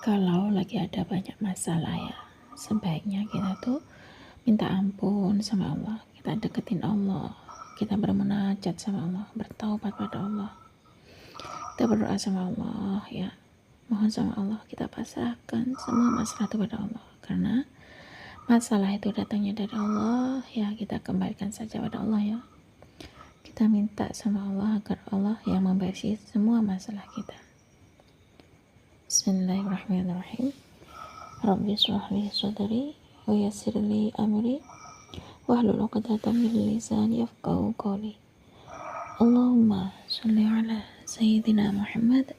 Kalau lagi ada banyak masalah ya, sebaiknya kita tuh minta ampun sama Allah, kita deketin Allah, kita bermunajat sama Allah, bertaubat pada Allah, kita berdoa sama Allah ya, mohon sama Allah, kita pasrahkan semua masalah itu pada Allah, karena masalah itu datangnya dari Allah ya, kita kembalikan saja pada Allah ya, kita minta sama Allah agar Allah yang membersih semua masalah kita. Bismillahirrahmanirrahim. Rabbi shrah li sadri wa yassir li amri wahlul 'uqdatam min lisani yafqahu qawli. Allahumma shalli ala sayyidina Muhammad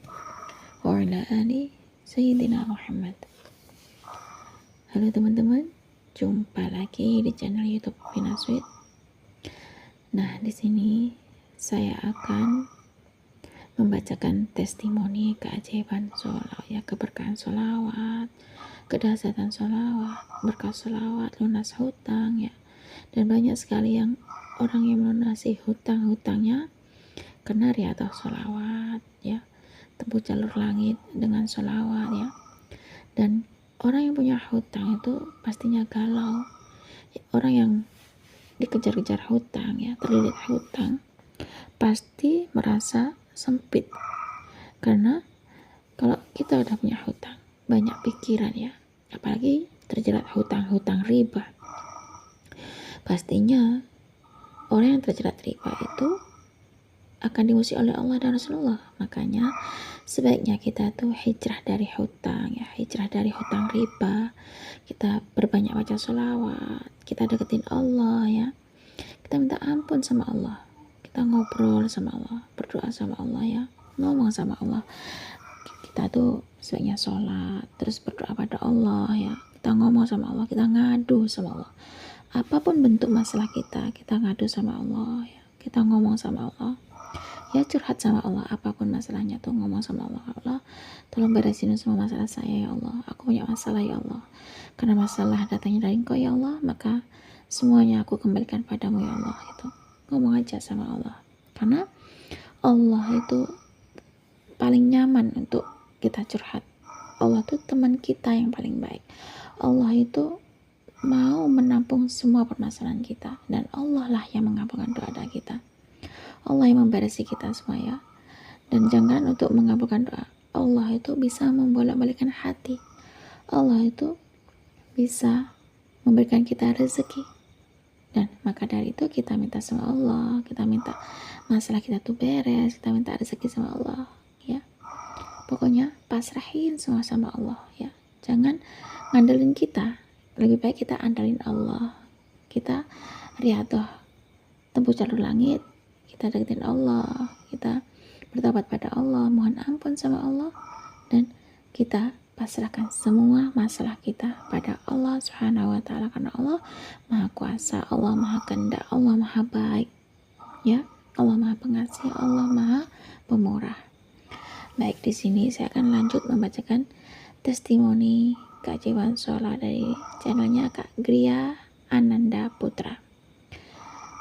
wa ala ali sayyidina Muhammad. Halo teman-teman, jumpa lagi di channel YouTube Vina Sweet. Nah, di sini saya akan membacakan testimoni keajaiban sholawat ya, keberkahan sholawat, kedahsyatan sholawat, berkah sholawat, lunas hutang ya, dan banyak sekali yang orang yang melunasi hutang-hutangnya karena riyadhah sholawat ya, tembus jalur langit dengan sholawat ya. Dan orang yang punya hutang itu pastinya galau ya, orang yang dikejar-kejar hutang ya, terlilit hutang, pasti merasa sempit, karena kalau kita udah punya hutang banyak pikiran ya, apalagi terjerat hutang riba, pastinya orang yang terjerat riba itu akan dimusuhi oleh Allah dan Rasulullah. Makanya sebaiknya kita tuh hijrah dari hutang ya, hijrah dari hutang riba, kita berbanyak baca sholawat, kita deketin Allah ya, kita minta ampun sama Allah, kita ngobrol sama Allah, berdoa sama Allah ya, ngomong sama Allah. Kita tuh sebaiknya sholat, terus berdoa pada Allah ya, kita ngomong sama Allah, kita ngadu sama Allah. Apapun bentuk masalah kita ngadu sama Allah ya, kita ngomong sama Allah ya, curhat sama Allah, apapun masalahnya tuh ngomong sama Allah. Allah, tolong beresin semua masalah saya ya Allah, aku punya masalah ya Allah, karena masalah datangnya dari Engkau ya Allah, maka semuanya aku kembalikan padamu ya Allah. Itu ngomong aja sama Allah, karena Allah itu paling nyaman untuk kita curhat. Allah tuh teman kita yang paling baik. Allah itu mau menampung semua permasalahan kita, dan Allah lah yang mengabulkan doa kita. Allah yang memberesi kita semua ya. Dan jangan untuk mengabulkan doa, Allah itu bisa membolak-balikkan hati, Allah itu bisa memberikan kita rezeki. Dan maka dari itu kita minta sama Allah, kita minta masalah kita tuh beres, kita minta rezeki sama Allah ya. Pokoknya pasrahin semua sama Allah ya, jangan ngandelin kita, lebih baik kita andalin Allah. Kita riyadhah tembus jalur langit, kita deketin Allah, kita bertobat pada Allah, mohon ampun sama Allah, dan kita pasrahkan semua masalah kita pada Allah Subhanahu wa Ta'ala, karena Allah Maha Kuasa, Allah Maha Kehendak, Allah Maha Baik ya, Allah Maha Pengasih, Allah Maha Pemurah. Baik, di sini saya akan lanjut membacakan testimoni keajaiban sholat dari channelnya Kak Gria Ananda Putra.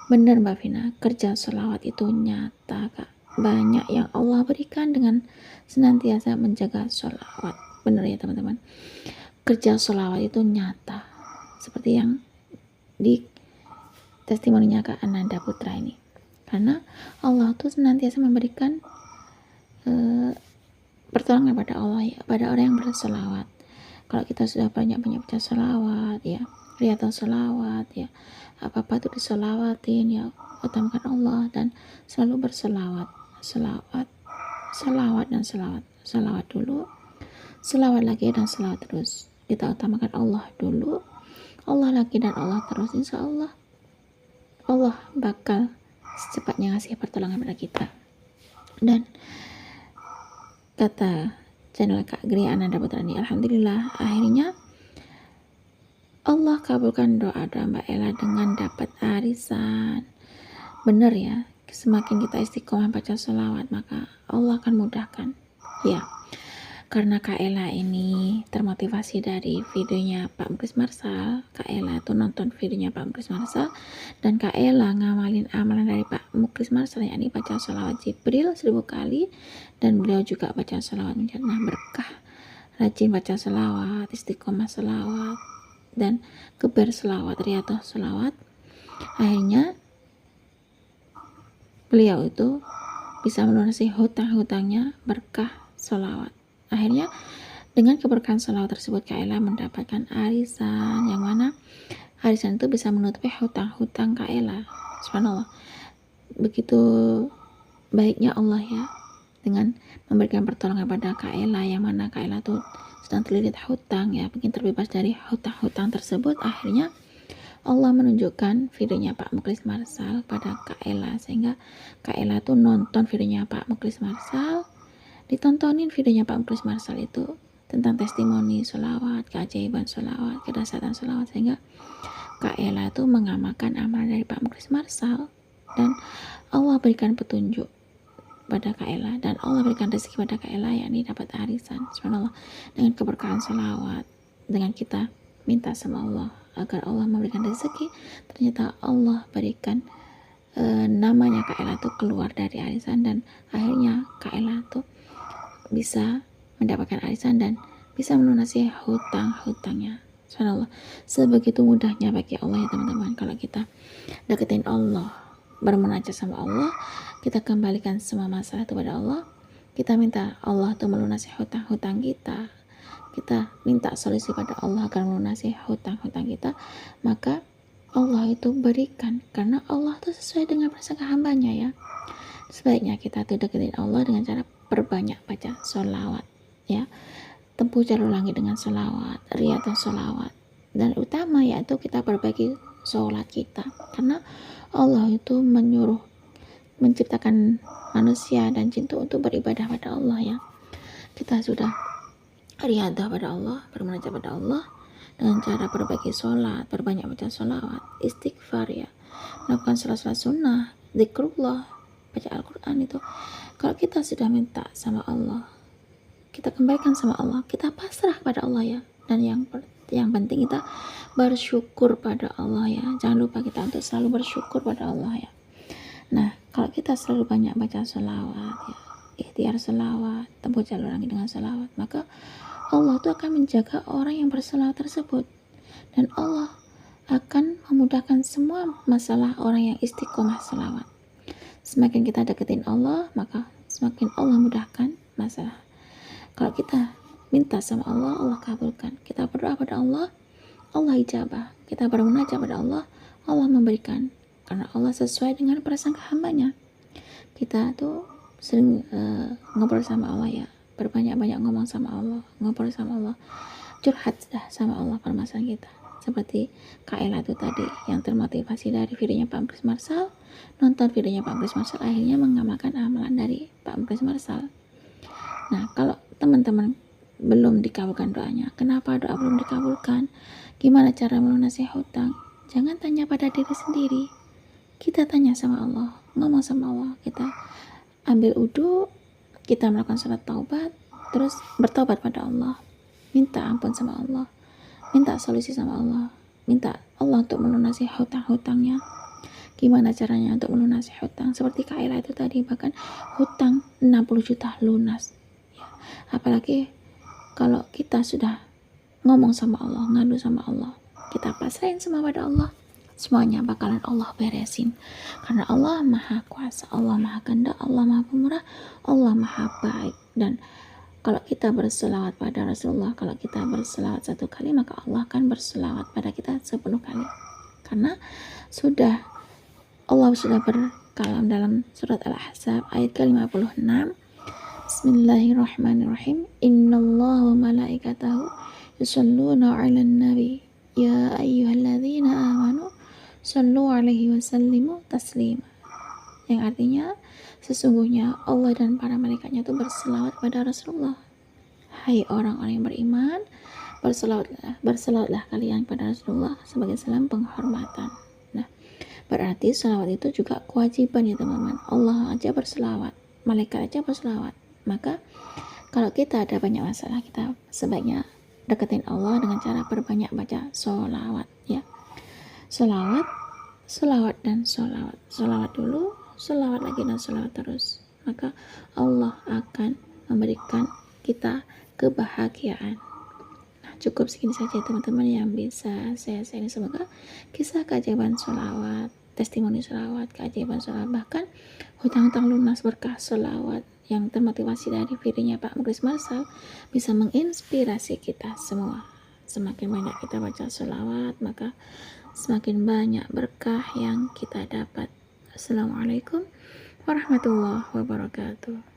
Benar Mbak Vina, kerja sholawat itu nyata Kak, banyak yang Allah berikan dengan senantiasa menjaga sholawat. Benar ya teman-teman, kerja sholawat itu nyata, seperti yang di testimoninya Kak Ananda Putra ini, karena Allah tuh senantiasa memberikan pertolongan pada Allah ya, pada orang yang bersholawat. Kalau kita sudah banyak-banyak baca sholawat ya, riyadhah sholawat ya, apa-apa itu disolawatin ya, utamakan Allah dan selalu berselawat, selawat dan selawat dulu, selawat lagi dan selawat terus. Kita utamakan Allah dulu, Allah lagi dan Allah terus. Insya Allah Allah bakal secepatnya ngasih pertolongan pada kita. Dan kata channel Kak Gria Ananda Putra ini, alhamdulillah akhirnya Allah kabulkan doa-doa Mbak Ella dengan dapat arisan. Benar ya, semakin kita istiqomah baca sholawat, maka Allah akan mudahkan ya. Karena Kak Ella ini termotivasi dari videonya Pak Muklis Marsal. Kak Ella itu nonton videonya Pak Muklis Marsal, dan Kak Ella ngamalin amalan dari Pak Muklis Marsal, yakni baca sholawat Jibril 1000 kali, dan beliau juga baca sholawat menjannah berkah rajin baca selawat, istiqomah selawat, dan geber selawat, riyadhah selawat, akhirnya beliau itu bisa melunasi hutang-hutangnya berkah selawat. Akhirnya dengan keberkahan selawat tersebut Kak Ella mendapatkan arisan, yang mana arisan itu bisa menutupi hutang-hutang Kak Ella. Subhanallah, begitu baiknya Allah ya, dengan memberikan pertolongan pada Kak Ella, yang mana Kak Ella tuh sedang terlilit hutang ya, ingin terbebas dari hutang-hutang tersebut. Akhirnya Allah menunjukkan videonya Pak Muklis Marsal pada Kak Ella, sehingga Kak Ella tuh nonton videonya Pak Muklis Marsal, ditontonin videonya Pak Muklis Marsal itu tentang testimoni sholawat, keajaiban sholawat, kedahsyatan sholawat, sehingga Kak Ella tuh mengamalkan amalan dari Pak Muklis Marsal, dan Allah berikan petunjuk pada Kak Ella, dan Allah berikan rezeki pada Kak Ella, yakni dapat arisan. Subhanallah, dengan keberkahan sholawat, dengan kita minta sama Allah agar Allah memberikan rezeki, ternyata Allah berikan namanya Kak Ella tuh keluar dari arisan, dan akhirnya Kak Ella tuh bisa mendapatkan arisan dan bisa melunasi hutang-hutangnya. Subhanallah, sebegitu mudahnya bagi Allah ya teman-teman. Kalau kita deketin Allah, bermunajat sama Allah, kita kembalikan semua masalah itu pada Allah, kita minta Allah tuh melunasi hutang-hutang kita, kita minta solusi pada Allah agar melunasi hutang-hutang kita, maka Allah itu berikan, karena Allah itu sesuai dengan prasangka hambanya ya. Sebaiknya kita tuh deketin Allah dengan cara perbanyak baca sholawat ya, tempuh jalur langit dengan sholawat, riyadhah sholawat, dan utama yaitu kita perbaiki sholat kita, karena Allah itu menyuruh, menciptakan manusia dan jin untuk beribadah pada Allah ya. Kita sudah riyadhah pada Allah, bermunajat pada Allah dengan cara perbaiki sholat, perbanyak baca sholawat, istighfar ya, melakukan sholat-sholat sunnah, zikrullah, baca Al-Quran itu. Kalau kita sudah minta sama Allah, kita kembalikan sama Allah, kita pasrah pada Allah ya, dan yang penting kita bersyukur pada Allah ya. Jangan lupa kita untuk selalu bersyukur pada Allah ya. Nah, kalau kita selalu banyak baca sholawat ya, ikhtiar sholawat, tempuh jalur langit dengan sholawat, maka Allah itu akan menjaga orang yang berselawat tersebut, dan Allah akan memudahkan semua masalah orang yang istiqomah selawat. Semakin kita deketin Allah, maka semakin Allah mudahkan masalah. Kalau kita minta sama Allah, Allah kabulkan. Kita berdoa pada Allah, Allah ijabah. Kita bermunajat pada Allah, Allah memberikan. Karena Allah sesuai dengan prasangka hambanya. Kita tuh sering ngobrol sama Allah ya, berbanyak-banyak ngomong sama Allah, ngobrol sama Allah, curhat dah sama Allah permasalahan kita. Seperti Kak Ella itu tadi yang termotivasi dari videonya Pak Muklis Marsal, nonton videonya Pak Muklis Marsal, akhirnya mengamalkan amalan dari Pak Muklis Marsal. Nah, kalau teman-teman belum dikabulkan doanya, kenapa doa belum dikabulkan, gimana cara melunasi hutang, jangan tanya pada diri sendiri, kita tanya sama Allah, ngomong sama Allah. Kita ambil wudu, kita melakukan sholat taubat, terus bertobat pada Allah, minta ampun sama Allah, minta solusi sama Allah, minta Allah untuk melunasi hutang-hutangnya. Gimana caranya untuk melunasi hutang? Seperti Kak Ella itu tadi, bahkan hutang 60 juta lunas ya. Apalagi kalau kita sudah ngomong sama Allah, ngadu sama Allah, kita pasrahin semua pada Allah, semuanya bakalan Allah beresin, karena Allah maha kuasa, Allah maha kehendak, Allah maha pemurah, Allah maha baik. Dan kalau kita berselawat pada Rasulullah, kalau kita berselawat 1 kali, maka Allah akan berselawat pada kita 10 kali, karena Allah sudah berkalam dalam surat Al-Ahzab ayat ke-56, Bismillahirrahmanirrahim, Innallaha wa malaikatahu yusholluna 'alan nabi ya ayyuhalladzina amanu shallu 'alaihi wasallimu taslima, yang artinya sesungguhnya Allah dan para malaikatnya itu berselawat pada Rasulullah. Hai orang-orang yang beriman, berselawatlah kalian pada Rasulullah sebagai salam penghormatan. Nah, berarti selawat itu juga kewajiban ya teman-teman. Allah aja berselawat, malaikat aja berselawat. Maka kalau kita ada banyak masalah, kita sebaiknya deketin Allah dengan cara perbanyak baca sholawat ya. Sholawat dan sholawat. Sholawat dulu, sholawat lagi, dan sholawat terus. Maka Allah akan memberikan kita kebahagiaan. Nah, cukup segini saja teman-teman yang bisa saya share. Semoga kisah keajaiban sholawat, testimoni sholawat, keajaiban sholawat, bahkan hutang-hutang lunas berkah sholawat yang termotivasi dari videonya Pak Muklis Marsal bisa menginspirasi kita semua. Semakin banyak kita baca sholawat, maka semakin banyak berkah yang kita dapat. Assalamualaikum warahmatullahi wabarakatuh.